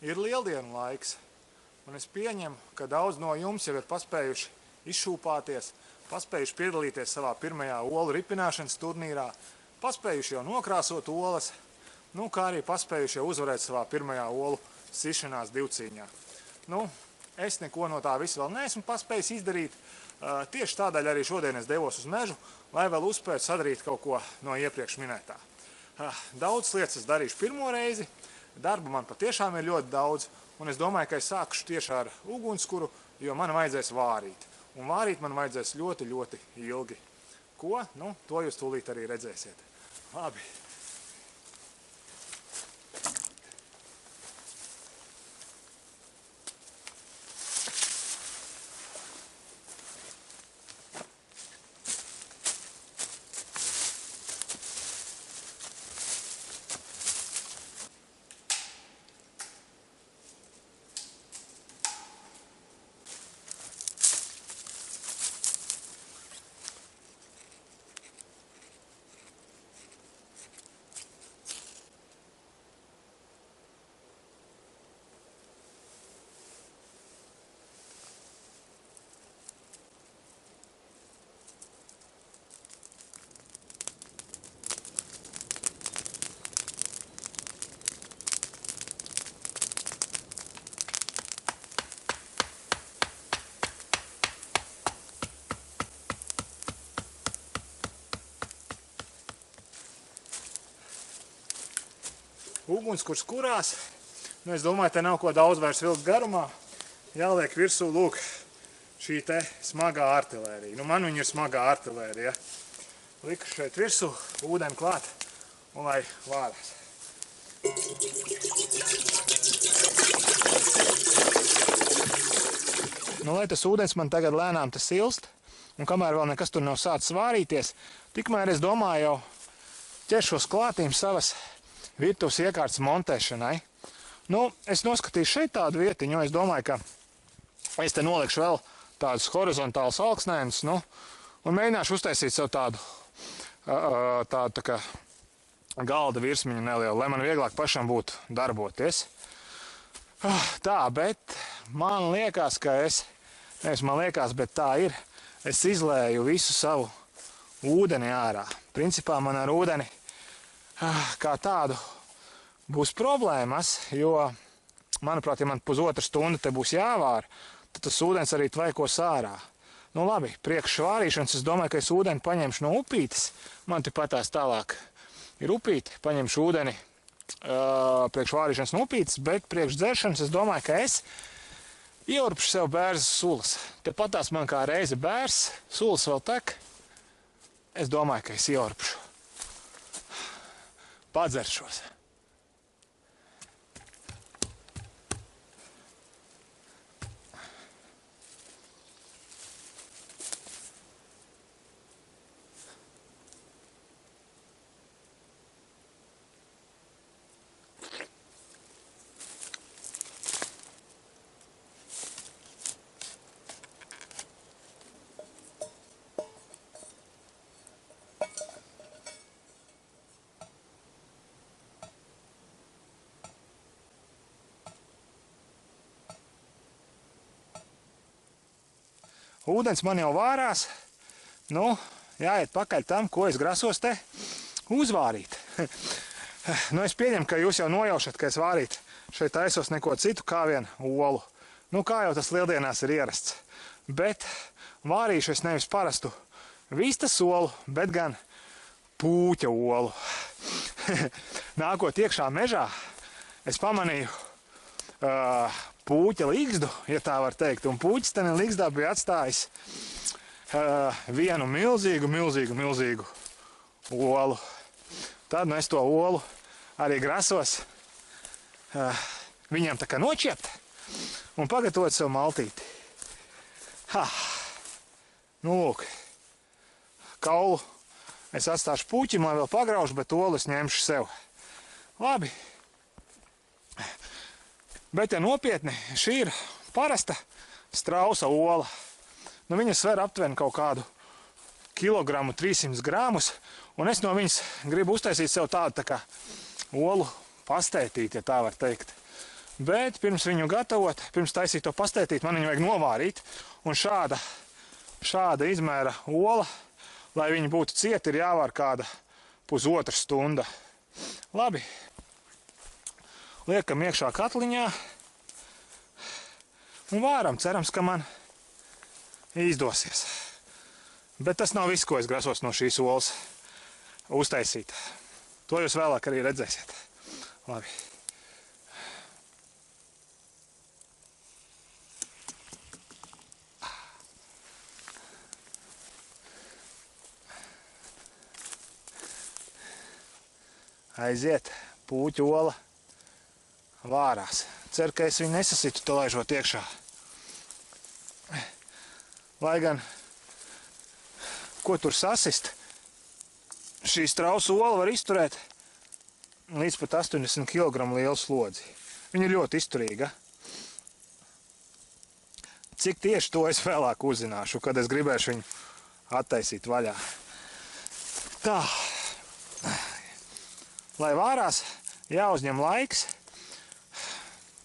Ir lieldienu laiks, un es pieņemu, ka daudz no jums jau ir paspējuši izšūpāties, paspējuši piedalīties savā pirmajā olu ripināšanas turnīrā, paspējuši jau nokrāsot olas, nu, kā arī paspējuši jau uzvarēt savā pirmajā olu sišanās divcīņā. Nu, es neko no tā visu vēl neesmu paspējis izdarīt, tieši tādēļ arī šodien es devos uz mežu, lai vēl uzspētu sadarīt kaut ko no iepriekš minētā. Daudz lietas es darīšu pirmo reizi, darba man patiešām ir ļoti daudz, un es domāju, ka es sākušu tieši ar ugunskura, jo man vajadzēs vārīt. Un vārīt man vajadzēs ļoti, ļoti ilgi. Ko? Nu, to jūs tūlīt arī redzēsiet. Labi. Ugunskurs kurās, nu es domāju, te nav ko daudz vairs vilkt garumā, jāliek virsū, lūk, šī te smagā artilērija. Nu man viņa ir smagā artilērija. Liku šeit virsū, ūdeni klāt un lai vārās. Nu, lai tas ūdens man tagad lēnām tas silst, un kamēr vēl nekas tur nav sācis vārīties, tikmēr es domāju jau ķeršos klātīm savas virtuves iekārtas montēšanai. Nu, es noskatīšu šeit tādu vietiņu, es domāju, ka es te nolikšu vēl tādus horizontālus alksnēnus, nu, un mēģināšu uztaisīt sev tādu tā kā galda virsmiņu nelielu, lai man vieglāk pašam būtu darboties. Tā, bet man liekas, ka nevis man liekas, bet tā ir, es izlēju visu savu ūdeni ārā. Principā man ar ūdeni kā tādu būs problēmas, jo, manuprāt, ja man pusotra stunda te būs jāvāra, tad tas ūdens arī tvaikos ārā. Nu labi, priekš vārīšanas es domāju, ka es ūdeni paņemšu no upītes. Man te patās tālāk ir upīte, paņemšu ūdeni priekš vārīšanas no upītes, bet priekš dzeršanas es domāju, ka es ieurpšu sev bērzas sulas. Te patās man kā reize bērs, sulas vēl tek. Es domāju, ka es ieurpšu. Padzeršos. Ūdens man jau vārās, nu, jāiet pakaļ tam, ko es grasos te uzvārīt. Nu, es pieņemu, ka jūs jau nojaušat, ka es vārīt šeit taisos neko citu kā vien olu. Nu, kā jau tas lieldienās ir ierasts. Bet vārīšu es nevis parastu vistas olu, bet gan pūķa olu. Nākot iekšā mežā, es pamanīju pūķa ligzdu, ja tā var teikt, un pūķis ten ligzdā bija atstājis vienu milzīgu olu. Tad nu es to olu arī grasos viņam tā kā noķiept un pagatavot sev maltīti. Nu, lūk, kaulu es atstāšu puķim, lai vēl pagraužu, bet olu es ņemšu sev. Labi. Bet, ja nopietni, šī ir parasta strausa ola. Nu, viņa sver aptuveni kaut kādu kilogramu 300 gramus, un es no viņas gribu uztaisīt sev tādu tā kā olu pastētīt, ja tā var teikt. Bet pirms viņu gatavot, pirms taisīt to pastētīt, man viņu vajag novārīt. Un šāda izmēra ola, lai viņi būtu cieti, ir jāvār kāda pusotra stunda. Labi. Liekam iekšā katliņā. Un vāram, cerams, ka man izdosies. Bet tas nav viss, ko es grasos no šīs olas uztaisīt. To jūs vēlāk arī redzēsiet. Labi. Aiziet, puķu ola vārās. Ceru, ka es viņu nesasitu to laižot iekšā. Lai gan, ko tur sasist, šī strausu ola var izturēt līdz pat 80 kg lielu slodzi. Viņa ir ļoti izturīga. Cik tieši to es vēlāk uzzināšu, kad es gribēšu viņu attaisīt vaļā. Tā. Lai vārās, jāuzņem laiks.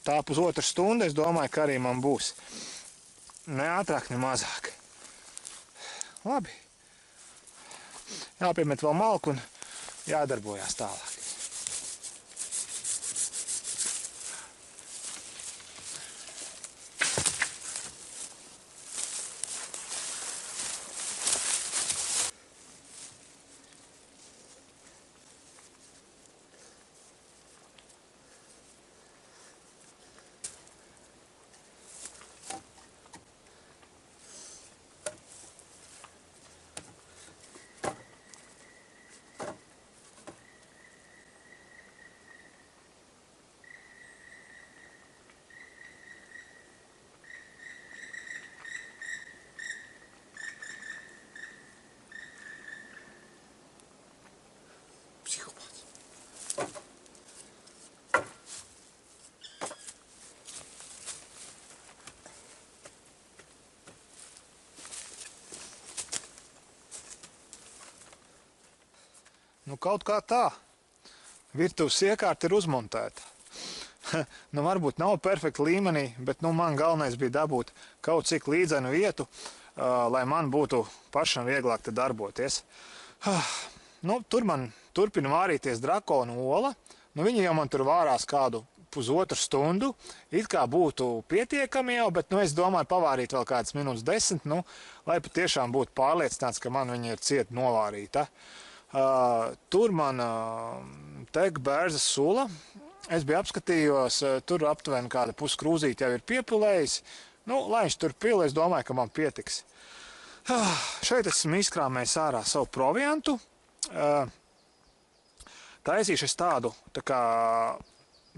Tā pusotra stunda, es domāju, ka arī man būs. Ne ātrāk, ne mazāk. Labi. Jāpiemet vēl malku un jādarbojās tālāk. Nu, kaut kā tā. Virtuves iekārta ir uzmontēta. Nu, varbūt nav perfekta līmenī, bet nu, man galvenais bija dabūt kaut cik līdzenu vietu, lai man būtu pašam vieglāk te darboties. Nu, tur man turpina vārīties drakona ola. Nu, viņi jau man tur vārās kādu pusotru stundu. It kā būtu pietiekami jau, bet nu, es domāju pavārīt vēl kādas minūtes 10, nu, lai patiešām būtu pārliecināts, ka man viņa ir cieti novārīta. Tur man tek bērzas sula. Es biju apskatījos, tur aptuveni kāda puskrūzīte jau ir piepilējis. Nu, lai viņš tur pila, es domāju, ka man pietiks. Šeit esmu izkrāmējis ārā savu proviantu. Taisīšu es tādu tā kā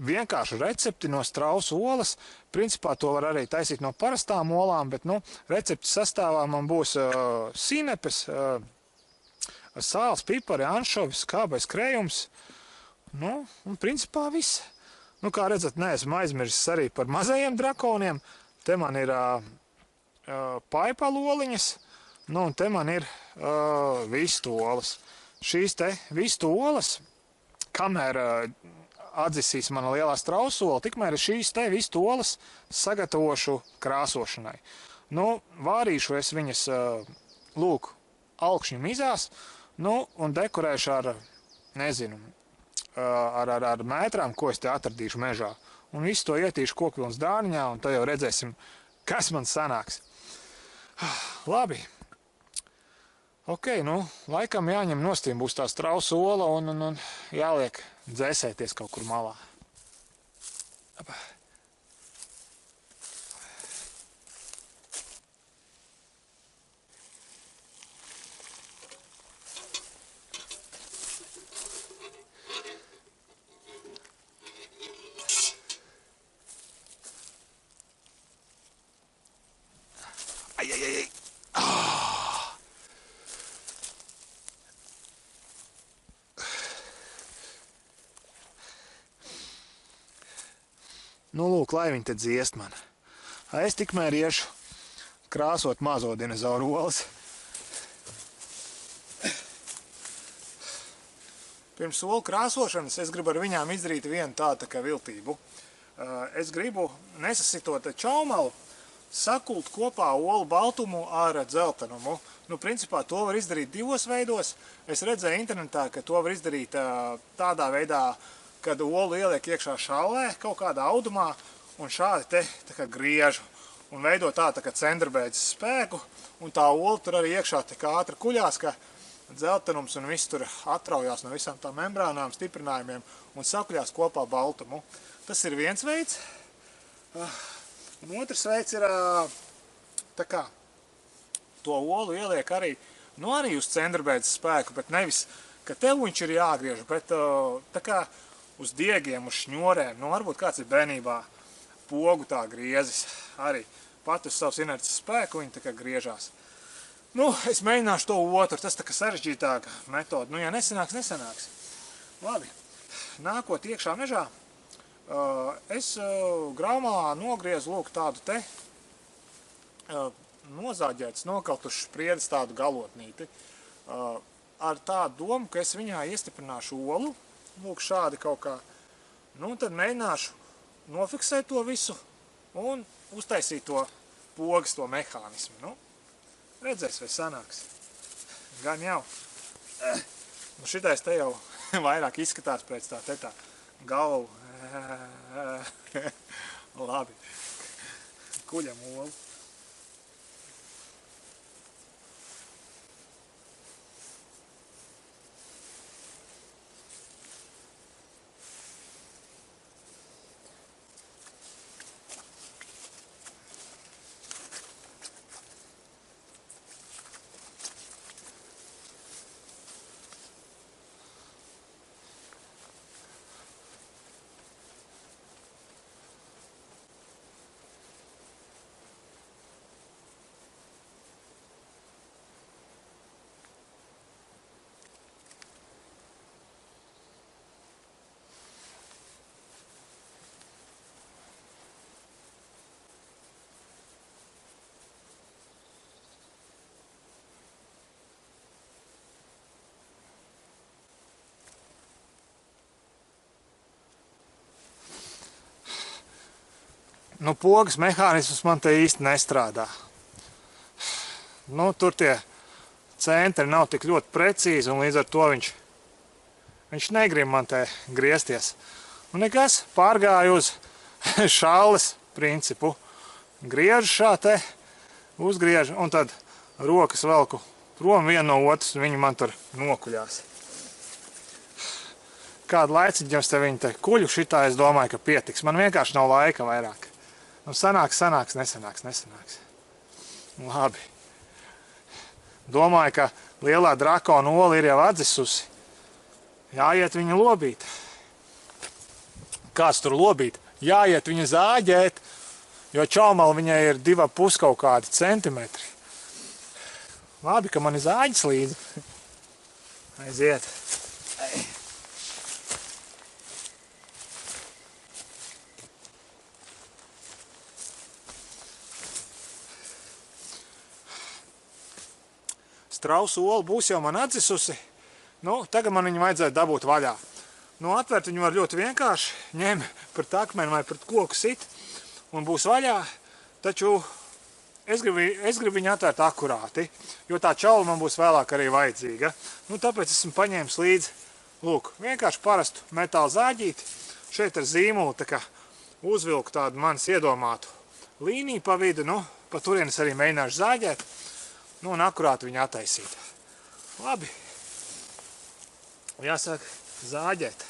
vienkāršu recepti no strausu olas. Principā to var arī taisīt no parastām olām, bet nu, receptes sastāvā man būs sinepes, sāls, pipari, anšovis, skābais krējums. Nu, un principā viss. Nu, kā redzat, neesmu aizmirsis arī par mazajiem drakoniem. Te man ir paipaloliņas, nu, un te man ir vistu olas. Šīs te vistu olas, kamēr atdzisīs mana lielā strausola, tikmēr šīs te vistu olas sagatavošu krāsošanai. Nu, vārīšu es viņas, lūk, alkšņu mizās, nu, un dekorēšu ar, nezinu, ar mētrām, ko es te atradīšu mežā. Un visu to ietīšu kokvilnas dārniņā, un tad jau redzēsim, kas man sanāks. Labi. Ok, nu, laikam jāņem nostīm būs tā strausu ola un jāliek dzēsēties kaut kur malā. Apa. Nu, lūk, lai viņi te dziest man. Es tikmēr iešu krāsot mazo dinozauru olas. Pirms olu krāsošanas es gribu ar viņām izdarīt vienu tādu kā viltību. Es gribu nesasitot čaumalu, sakult kopā olu baltumu ar dzeltenumu. Nu, principā to var izdarīt divos veidos. Es redzēju internetā, ka to var izdarīt tādā veidā, kad olu ieliek iekšā šallē kaut kādā audumā un šādi te tā kā griežu un veido tā kā centrbēdzes spēku, un tā ola tur arī iekšā tik ātri kuļās, ka dzeltenums un viss tur atraujās no visām tām membrānām, stiprinājumiem un sakuļās kopā baltumu. Tas ir viens veids. Un otrs veids ir tā kā to olu ieliek arī, nu arī uz centrbēdzes spēku, bet nevis, ka tev viņš ir jāgriež, bet tā kā uz diegiem, uz šņorēm. Nu, varbūt kāds ir bērnībā pogu tā griezis arī. Pat uz savas inerces spēku viņi tā kā griežās. Nu, es mēģināšu to otru, tas tā kā sarežģītāka metoda. Nu, ja nesanāks, nesanāks. Labi, nākot iekšā mežā, es graumalā nogriezu lūk tādu te nozāģētas, nokautušas priedes tādu galotnīti. Ar tādu domu, ka es viņā iestiprināšu olu, lūk šādi kaut kā. Nu, tad mēģināšu nofiksēt to visu un uztaisīt to pogas, to mehānismu. Nu, redzēs, vai sanāks. Gan jau. Nu, šitais te jau vairāk izskatās pēc tā galvu. Labi. Kuļam olu. Nu, pogas mehānisms man te īsti nestrādā. Nu, tur tie centri nav tik ļoti precīzi, un līdz ar to viņš negrib man te griezties. Nu, nekas, pārgāju uz šalles principu. Griežu šā te, uzgriežu, un tad rokas velku prom vienu no otras, un viņi man tur nokuļās. Kādu laiciņu es te viņu te kuļu, šitā es domāju, ka pietiks. Man vienkārši nav laika vairāk. Nu, sanāks, nesanāks. Labi. Domāju, ka lielā drakona ola ir jau atzisusi. Jāiet viņa lobīt. Kāds tur lobīt? Jāiet viņa zāģēt, jo čaumala viņai ir 2,5 kaut kādi centimetri. Labi, ka man ir zāģis līdzi. Aiziet. Strausu ola būs jau man atzisusi. Nu, tagad man viņu vajadzētu dabūt vaļā. Nu, atvērt viņu var ļoti vienkārši. Ņem pret akmeni vai pret koku sit un būs vaļā. Taču es gribu viņu atvērt akurāti, jo tā čaula man būs vēlāk arī vajadzīga. Nu, tāpēc esmu paņēmis līdzi, lūk, vienkārši parastu metāla zāģīti. Šeit ar zīmulu tā kā uzvilku tādu manis iedomātu līniju pa vidu. Nu, pa turienes arī mēģināšu zāģēt. Nu, un akurāti viņu attaisīt. Labi. Jāsāk zāģēt.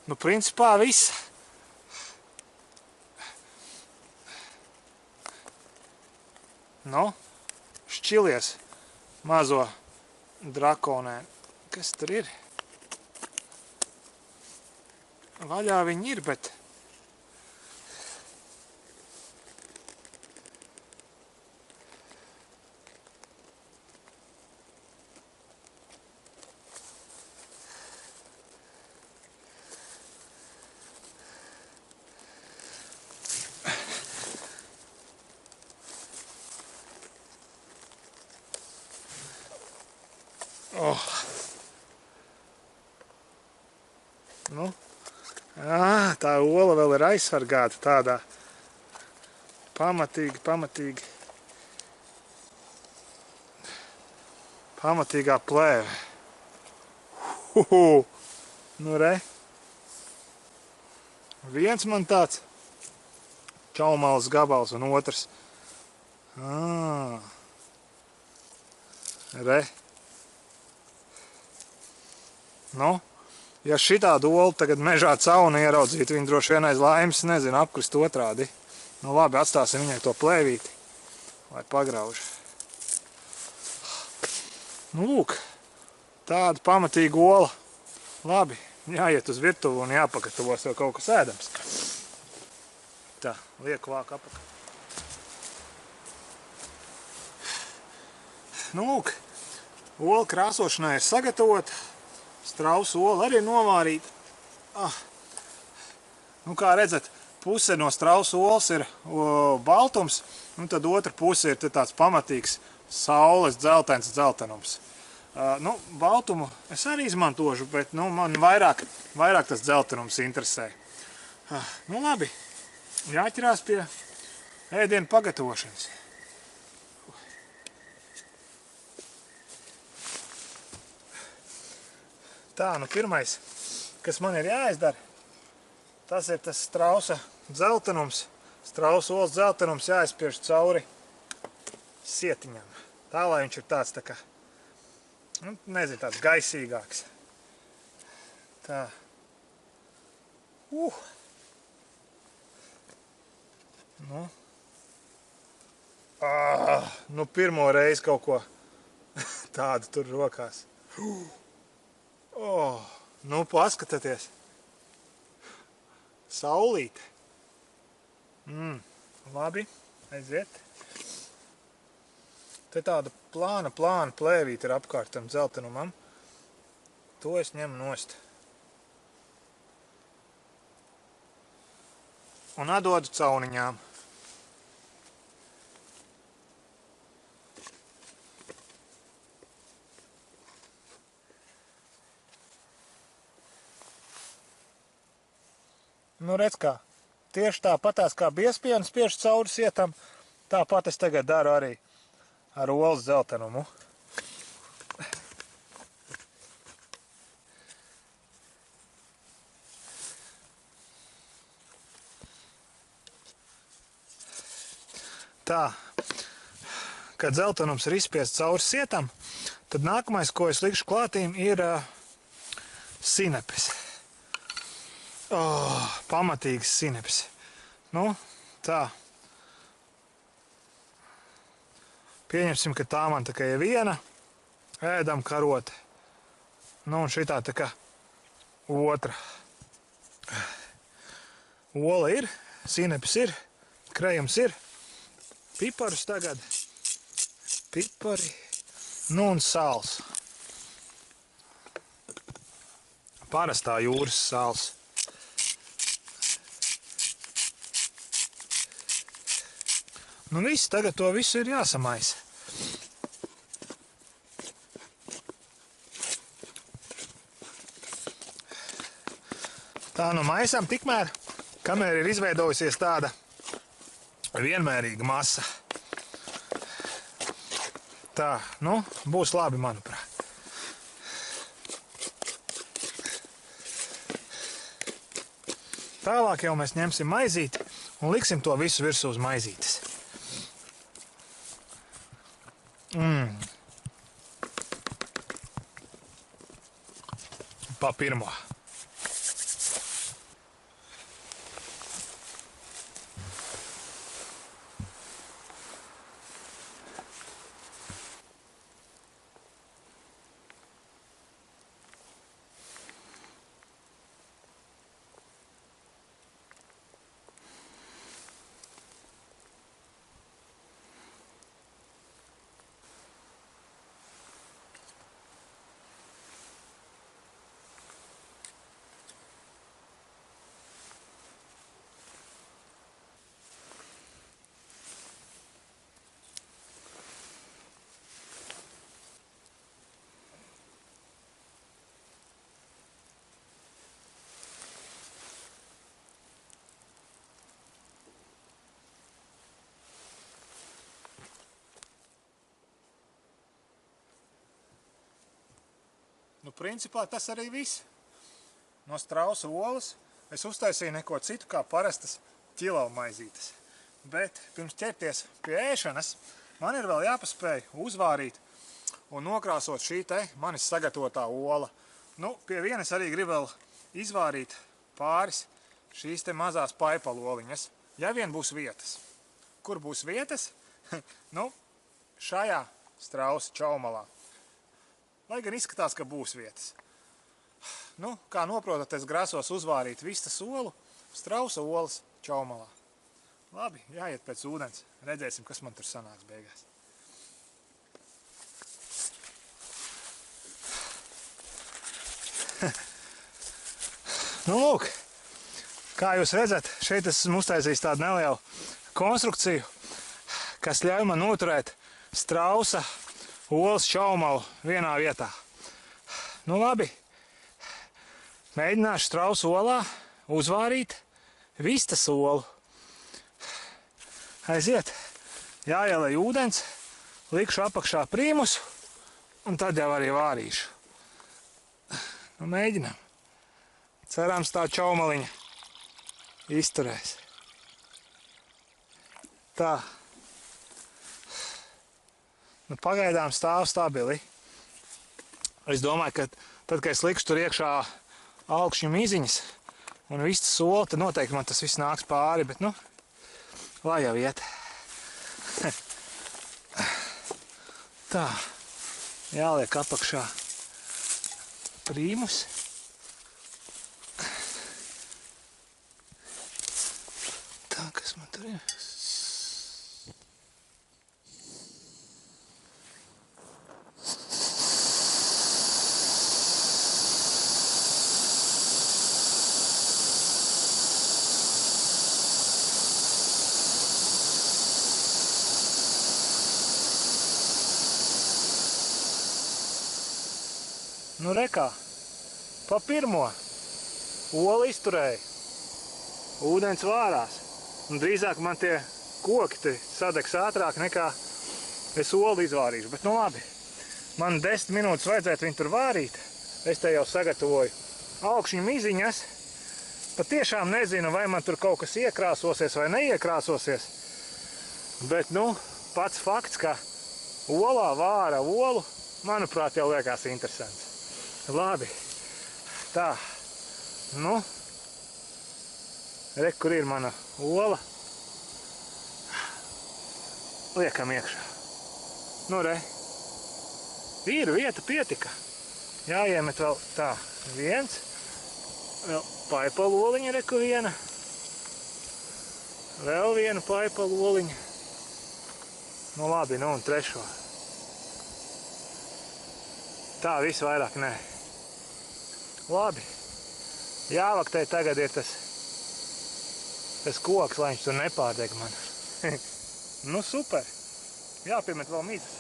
Nu, principā viss. Nu, šķilies mazo drakonē. Kas tur ir? Vaļā viņi ir, bet... Oh. Nu, tā ola vēl ir aizsargāta tādā pamatīgā plēve. Nu re. Viens man tāds čaumalas gabals un otrs. Re. Nu, ja šitādu olu tagad mežā cauni ieraudzītu, viņi droši vien aiz laimes, nezinu, apkrist otrādi. Nu labi, atstāsim viņai to plēvīti, lai pagrauž. Nu lūk, tāda pamatīga ola. Labi, jāiet uz virtuvu un jāpagatavo sev kaut kas ēdams. Tā, lieku vāku apakaļ. Nu lūk, ola krāsošanai ir sagatavota. Strausu ola arī novārīta. Nu, kā redzat, puse no strausu olas ir baltums, un tad otra puse ir tāds pamatīgs saules dzeltenums. Nu, baltumu es arī izmantošu, bet nu, man vairāk tas dzeltenums interesē. Nu, labi, jāķerās pie ēdienu pagatavošanas. Tā, nu pirmais, kas man ir jāizdara, tas ir tas strausa dzeltenums. Strausa olas dzeltenums jāizspiež cauri sietiņam. Tā, lai viņš ir tāds tā kā, nu, nezinu, tāds gaisīgāks. Tā. Nu. Nu, pirmo reizi kaut ko tādu tur rokās. Nu, paskatieties. Saulīte. Labi, aiziet. Te tāda plāna plēvīte ir apkārt tam dzeltenumam. To es ņemu nost. Un atdodu cauniņām. Nu, redz kā, tieši tāpatās kā biezpienu spiež cauri sietam, tāpat es tagad daru arī ar olas dzeltenumu. Tā, kad dzeltenums ir izspiests cauri sietam, tad nākamais, ko es likšu klātīm, ir sinepes. Pamatīgs sinepes. Nu, tā. Pieņemsim, ka tā man tā kā ir viena ēdam karote. Nu, un šitā tā kā otra. Ola ir, sinepes ir, krējums ir. Piparus tagad. Pipari. Nu, un sāls. Parastā jūras sāls. Nu viss, tagad to visu ir jāsamaisa. Tā nu maisam tikmēr, kamēr ir izveidojusies tāda vienmērīga masa. Tā, nu, būs labi, manuprāt. Tālāk jau mēs ņemsim maizīti un liksim to visu virsū uz maizītes. Pa pirmo. Nu, principā tas arī viss. No strausa olas es uztaisīju neko citu kā parastas ķilau maizītes. Bet pirms ķerties pie ēšanas, man ir vēl jāpaspēj uzvārīt un nokrāsot šī te manis sagatavotā ola. Nu, pie vienas arī gribu vēl izvārīt pāris šīs te mazās paipaloliņas, ja vien būs vietas. Kur būs vietas? Nu, šajā strausa čaumalā. Lai gan izskatās, ka būs vietas. Nu, kā noprotat, es grasos uzvārīt vistas olu strausa olas čaumalā. Labi, jāiet pēc ūdens. Redzēsim, kas man tur sanāks beigās. Nu, lūk, kā jūs redzat, šeit esmu uztaisījis tādu nelielu konstrukciju, kas ļauj man noturēt strausa olas čaumalu vienā vietā. Nu, labi, mēģināšu strausa olā uzvārīt vistas olu. Aiziet, jāielej ūdens, likšu apakšā prīmusu un tad jau arī vārīšu. Nu, mēģinām. Cerams, tā čaumaliņa izturēs. Tā. Nu, pagaidām stāv stabili. Es domāju, ka tad, kad es likšu tur iekšā augšņu miziņas un vistas soli, tad noteikti man tas viss nāks pāri, bet, nu, lai jau iet. Tā. Jāliek apakšā prīmus. Tā, kas man tur ir? Nu, rekā, pa pirmo olu izturēja, ūdens vārās, un drīzāk man tie koki te sadegs ātrāk nekā es olu izvārīšu, bet nu labi, man 10 minūtes vajadzētu viņu tur vārīt, es te jau sagatavoju augšņu miziņas, patiešām nezinu, vai man tur kaut kas iekrāsosies vai neiekrāsosies, bet nu, pats fakts, ka olā vāra olu, manuprāt, jau liekas interesants. Labi, tā, nu, re, kur ir mana ola, liekam iekšā, nu, re, ir vieta pietika, jāiemet vēl tā, viens, vēl paipalu oliņa, re, kur viena, vēl viena paipalu oliņa, nu, labi, nu, un trešo, tā, viss vairāk nē. Labi, jāvaktē tagad ir tas koks, lai viņš tur nepārdeg man. Nu, super. Jāpiemet vēl mizas.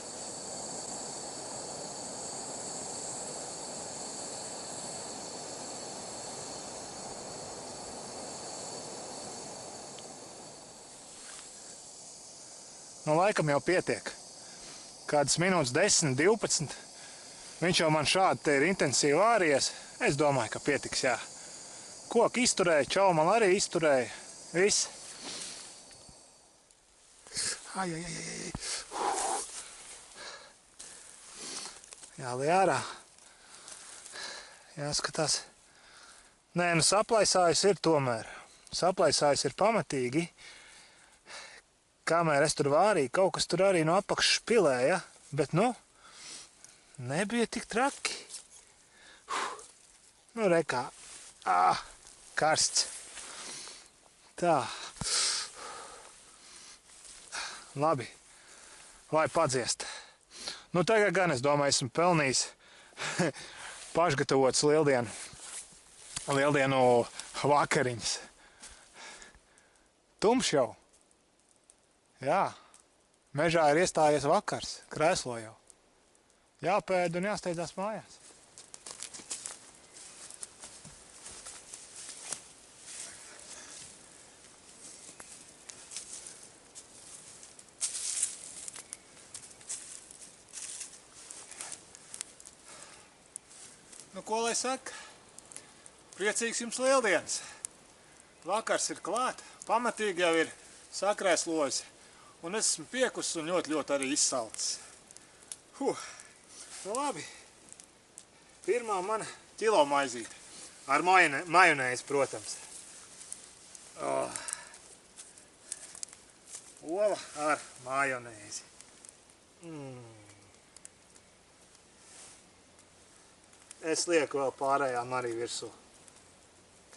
Nu, laikam jau pietiek. Kādas minūtes 10, 12. Viņš jau man šādi te ir intensīvi vārījies. Es domāju, ka pietiks, jā. Koki izturēja, čaumala arī izturēja. Viss. Ai. Jālej ārā. Jāskatās. Nē, nu saplaisājis ir tomēr. Saplaisājis ir pamatīgi. Kamēr es tur vārīju, kaut kas tur arī no apakšas pilēja. Bet, nu, nebija tik traki. Nu, rekā. Karsts. Tā. Labi. Lai padziest. Nu, tagad gan, es domāju, esmu pelnījis pašgatavots lieldienu vakariņas. Tumšs jau. Jā. Mežā ir iestājies vakars. Krēslo jau. Jāpēd un jāsteidzās mājās. Nu, ko lai saka? Priecīgs jums lieldienas. Vakars ir klāt, pamatīgi jau ir sakrēslojis. Un es esmu piekusis un ļoti arī izsalcis. Nu labi. Pirmā mana kilo maizīte. Ar majonēzi, protams. Ola ar majonēzi. Es lieku vēl pārējām arī virsū.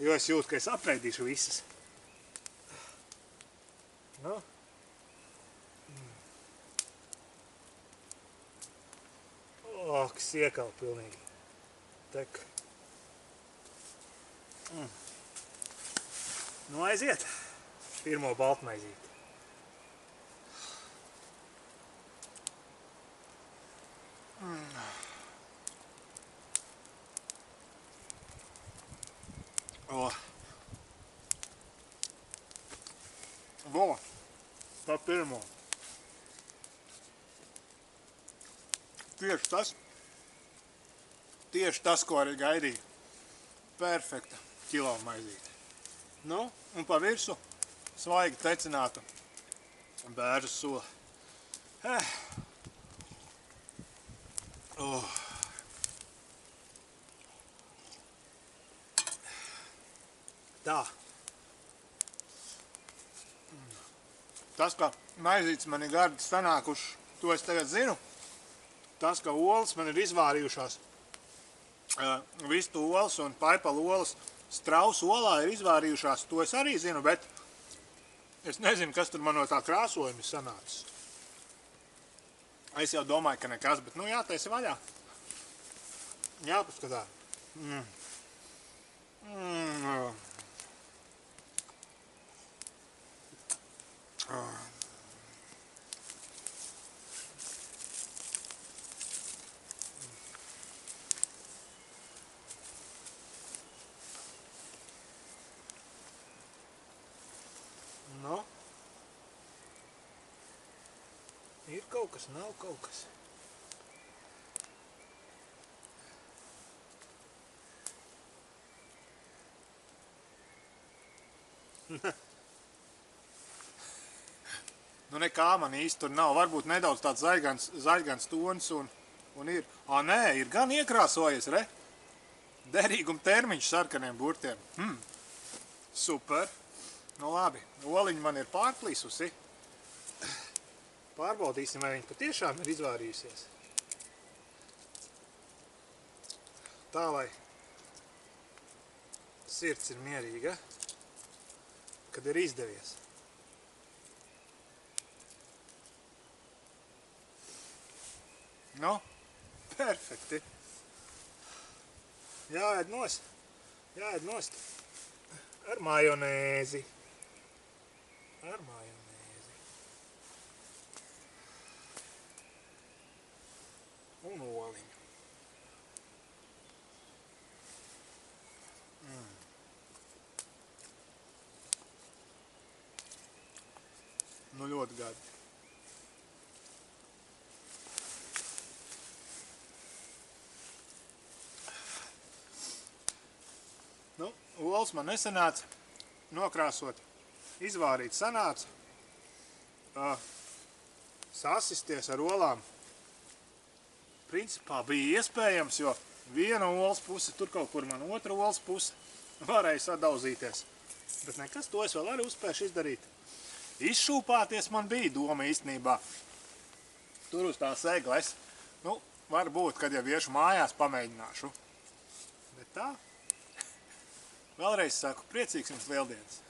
Jo es jūtu, ka es apreidīšu visas. Nu. Kas iekal pilnīgi. Tek. Nu, aiziet. Pirmo baltmaizīti. Tā pirmo. Tieši tas, ko arī gaidīju. Perfekta kilo maizīte. Nu, un pa virsu svaigi tecinātu bēržas sula. Tā. Tas, ka maizītes man ir gardi sanākuši, to es tagad zinu. Tas, ka olas man ir izvārījušās, vistu olas un paipalu olas strausu olā ir izvārījušās, to es arī zinu, bet es nezinu, kas tur man no tā krāsojuma ir sanācis. Es jau domāju, ka nekas, bet nu jātaisa vaļā. Jāpaskatā. Nu, ir kaut kas, nav kaut kas. Nu nekā man īsti tur nav, varbūt nedaudz tāds zaļgans tonis un ir. Nē, ir gan iekrāsojies, re? Derīguma termiņš sarkaniem burtiem. Super. Nu labi, oliņa man ir pārplīsusi. Pārbaudīsim, vai viņa patiešām ir izvārījusies. Tā, lai sirds ir mierīga, kad ir izdevies. Nu, perfekti. Jāēd nost. Ar majonēzi. Un oliņu. Nu, ļoti gardi. Nu, olas man nesanāca nokrāsot, izvārīt sanāca, sasisties ar olām. Principā bija iespējams, jo viena olas puse, tur kaut kur man otra olas puse varēja sadauzīties. Bet nekas, to es vēl arī uzspēšu izdarīt. Izšūpāties man bija doma īstenībā. Tur uz tās egles. Nu, varbūt, kad jau iešu mājās, pamēģināšu. Bet tā. Vēlreiz saku, priecīgs jums lieldienas!